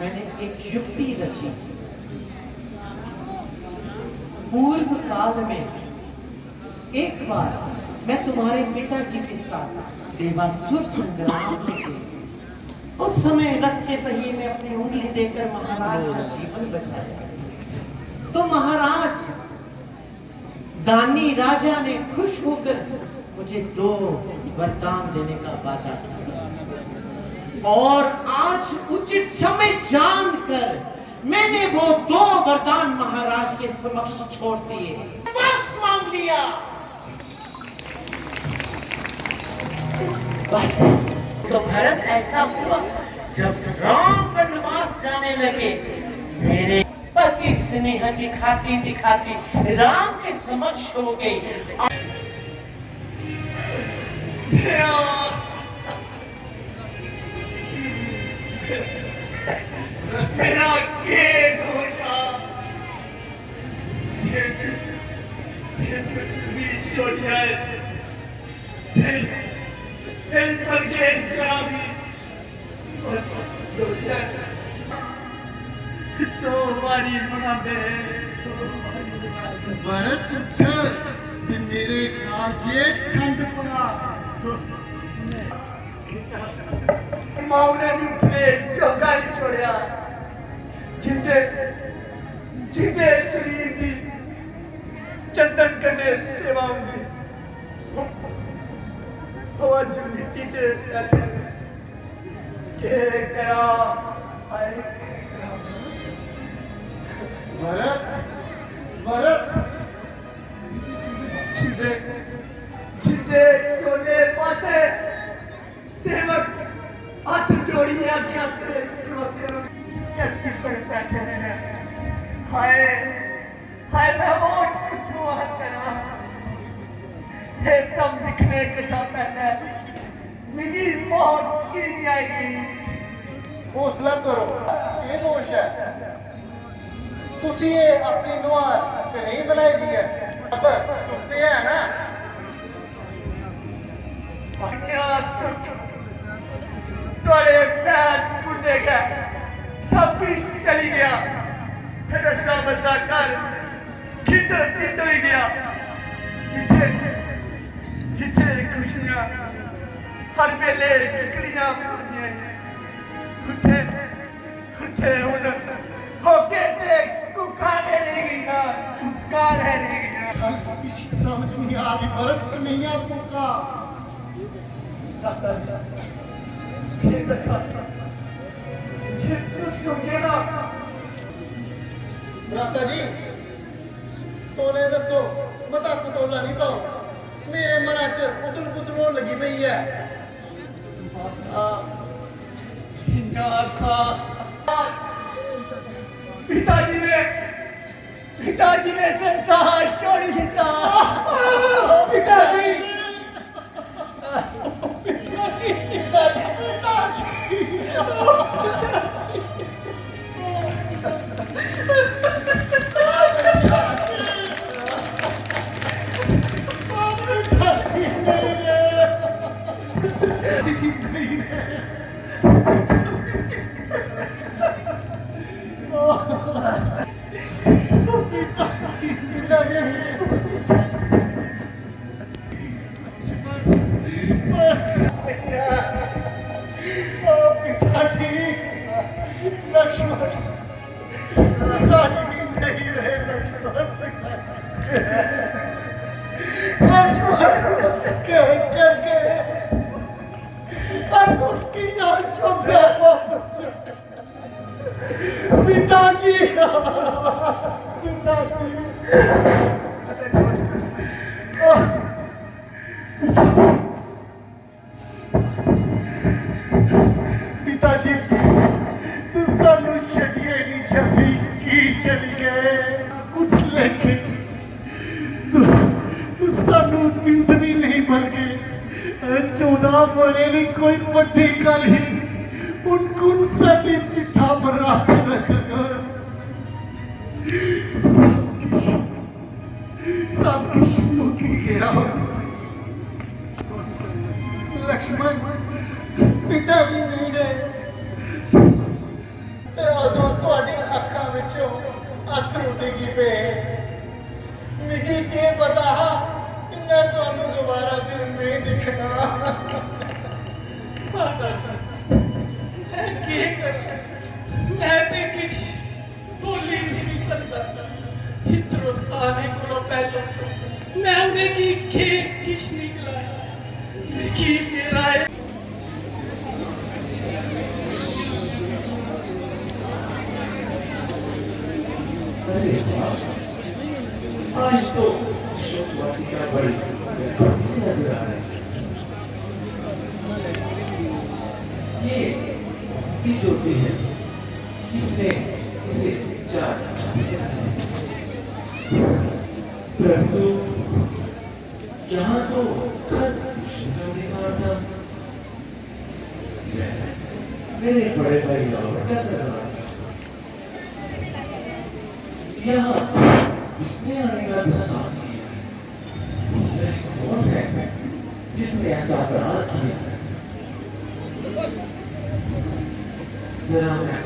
मैंने एक युक्ति रची। पूर्व काल में एक बार मैं तुम्हारे पिताजी के साथ देवासुर संग्राम में गई। उस समय रथ के पहिए में अपनी उंगली देकर महाराज का जीवन बचाया। तो महाराज दानी राजा ने खुश होकर मुझे 2 वरदान देने का वादा किया और आज उचित समय जानकर मैंने वो 2 वरदान महाराज के समक्ष छोड़ दिए, बस मांग लिया। बस तो भरत ऐसा हुआ, जब राम वनवास जाने लगे मेरे पति स्नेह दिखाती दिखाती राम के समक्ष हो गई। मेरा ये धोखा, ये पृथ्वी छोड़ जाए, दिल पर के खराबी बस हो जाए। सोमवारी मनावे, सोमवारी मनावे। भरत पुत्र मेरे काजे ठंड पा माँ ने उठे चौका नहीं छोड़िया, जिंदे जिंदे शरीर की चंदन करने सेवा होंगी। हवा मिट्टी च बैठे के करा आए। भरत भरत जिंदे जिंदे कोने पासे सेवक हाथ जोड़ी आज्ञा से कैसे पर बैठे हैं। हाय हाय मैं होश किसको करा, ये सब दिखने के साथ है मेरी मौत की नहीं आएगी। हौसला करो, ये दोष है तुसी ये अपनी नुआ नहीं बनाई दी है। अब सुनते हैं ना क्या सुख तोड़े पैर टूटे गए, सब कुछ चली गया, रस्ता बस्ता कर खिंड ही गया। जिथे जिथे खुशियां हर वेले टिकड़ियां पूरियां उथे उथे हुन होके ते कुकाने रह गईया, कुका रह गईया। कुछ समझ नहीं आ रही भरत नहीं पुका भ्राता जी तोले दसो मता तोला नहीं पाओ, मेरे मना च उतल पुतल होने लगी पई है। पिताजी ने संसार छोड़ दिता। पिताजी पिताजी पिताजी तू सानू छड़िए नहीं जल्दी की चली गए कुछ लेके तू सानू पिंड भी नहीं बल्कि 14 बड़े भी कोई पट्टी गल ही उनको साडी पिठा बरा के रख कर सब कुछ मुकी गया। लक्ष्मण पिता भी नहीं रहे, तेरा ਜਦੋਂ ਤੁਹਾਡੀ ਅੱਖਾਂ ਵਿੱਚੋਂ ਅਥਰੂ ਡਿੱਗੀ ਪਏ ਮਿਗੀ ਕੀ ਪਤਾ ਕਿ ਮੈਂ ਤੁਹਾਨੂੰ ਦੁਬਾਰਾ ਫਿਰ ਨਹੀਂ ਦਿਖਣਾ। माता जी मैं की करूं? मैं ते किश बोली नहीं सकता। इतरो आने को पहले मैं उन्हें की खेत किश निकला कि मेरा है। अरे वाह, आज तो शुक्रवार क्या बड़ी अच्छी नजर आ रही है। ये सी ज्योति है, किसने इसे परंतु यहाँ तो हर होने वाला था। मेरे बड़े भाई और कैसे रहा यहाँ किसने आने का दुस्साहस किया? कौन है जिसने ऐसा अपराध किया? जरा मैं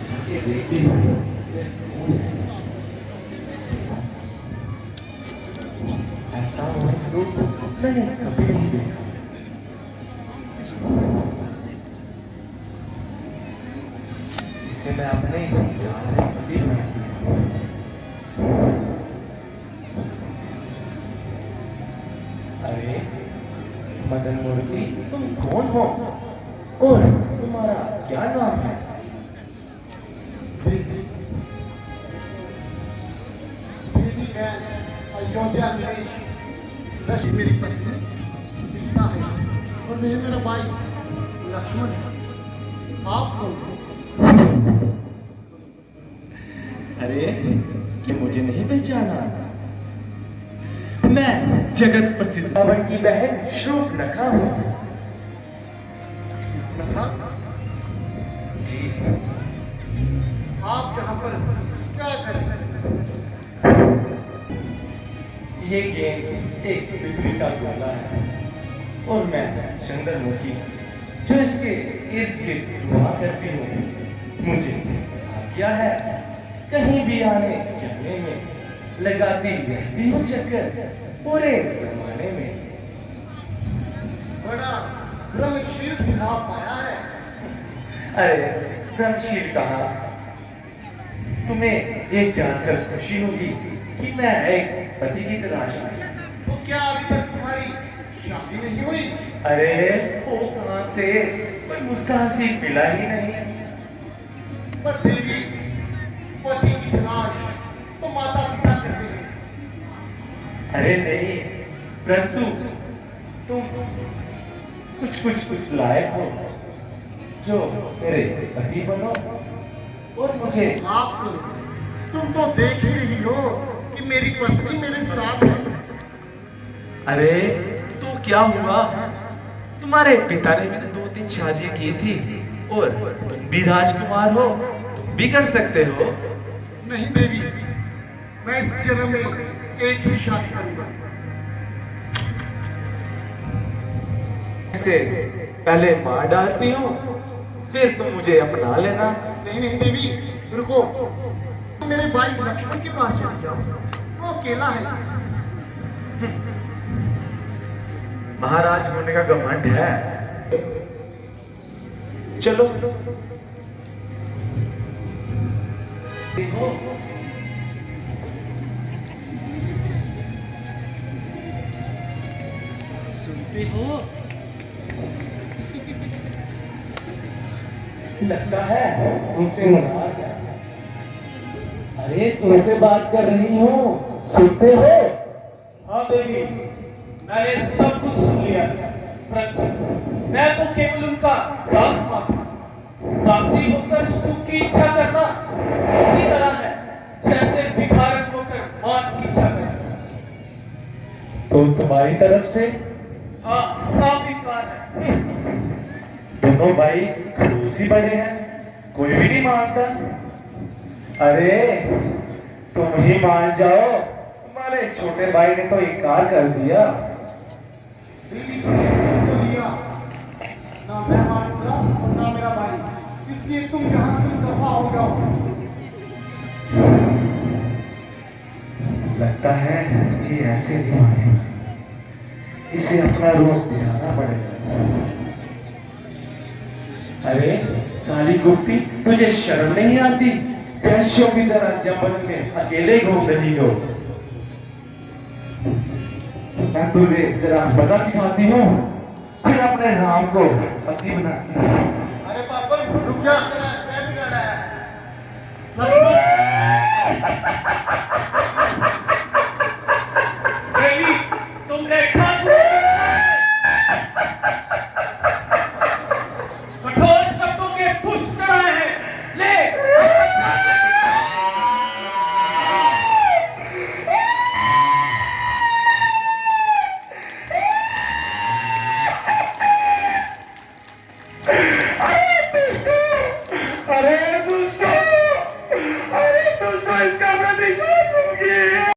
जाके देखती हूँ। ऐसा रूप मैंने कभी नहीं देखा। इसे मैं अपने जान में पति अरे मदन मूर्ति, तुम कौन हो और तुम्हारा क्या नाम है? देवी है अयोध्या नरेश, दश मेरी पत्नी सीता है और मैं मेरा भाई लक्ष्मण है। आप कौन हो? अरे ये मुझे नहीं पहचाना? मैं जगत प्रसिद्ध रावण की बहन शूर्पणखा हूँ। जी, आप यहाँ पर क्या कर रहे हैं? ये गेंद एक बिजली का गोला है और मैं चंद्रमुखी जो इसके इर्द गिर्द घुमा करती हूँ। मुझे क्या है कहीं भी आने जाने में लगाती रहती हूँ चक्कर पूरे जमाने में। बड़ा ब्रह्मशील सिनाब पाया है। अरे ब्रह्मशील कहाँ? तुम्हें ये जानकर खुशी होगी कि मैं एक पति की तलाश में। तो क्या अभी तक तुम्हारी शादी नहीं हुई? अरे वो कहाँ से, कोई मुस्कासी पिला ही नहीं। पर देवी, पति की तलाश तो माता पिता करते हैं। अरे नहीं, परंतु तुम कुछ उस लायक हो जो मेरे पति बनो और मुझे माफ करो, तुम तो देख ही रही हो कि मेरी पत्नी मेरे साथ है। अरे तो क्या हुआ? तुम्हारे पिता ने भी तो 2-3 शादियां की थी और तुम भी राजकुमार हो, तुम भी कर सकते हो। नहीं देवी, मैं इस जन्म में एक ही शादी करूंगा। इसे पहले मार डालती हूँ, फिर तुम मुझे अपना लेना। नहीं नहीं देवी, रुको, तुम मेरे भाई लक्ष्मण के पास चले जाओ, वो अकेला है। महाराज होने का घमंड है। चलो देखो, सुनते हो? लगता है तुमसे नाराज है। अरे तुमसे बात कर रही हूँ, सुनते हो? हाँ देवी, मैंने सब कुछ सुन लिया, परंतु मैं तो केवल उनका दास मात्र। दासी होकर सुख की इच्छा करना उसी तरह है जैसे भिखारन होकर मान की इच्छा करना। तो तुम्हारी तरफ से हाँ, साफ इनकार है। दोनों भाई खड़ूस ही बने हैं, कोई भी नहीं मानता। अरे तुम ही मान जाओ, तुम्हारे छोटे भाई ने तो इनकार कर दिया। देवी तुमने सुन तो लिया, ना मैं मानूंगा ना मेरा भाई, इसलिए तुम यहाँ से दफा हो जाओ। लगता है ये ऐसे नहीं मानेगा, इसे अपना रूप दिखाना पड़ेगा। अरे काली कुप्पी, तुझे शर्म नहीं आती? कैश्यों की तरह जंगल में अकेले घूम रही हो। मैं तुझे जरा मजा सिखाती हूँ, फिर अपने राम को पति बनाती हूँ। अरे पापा रुक जा।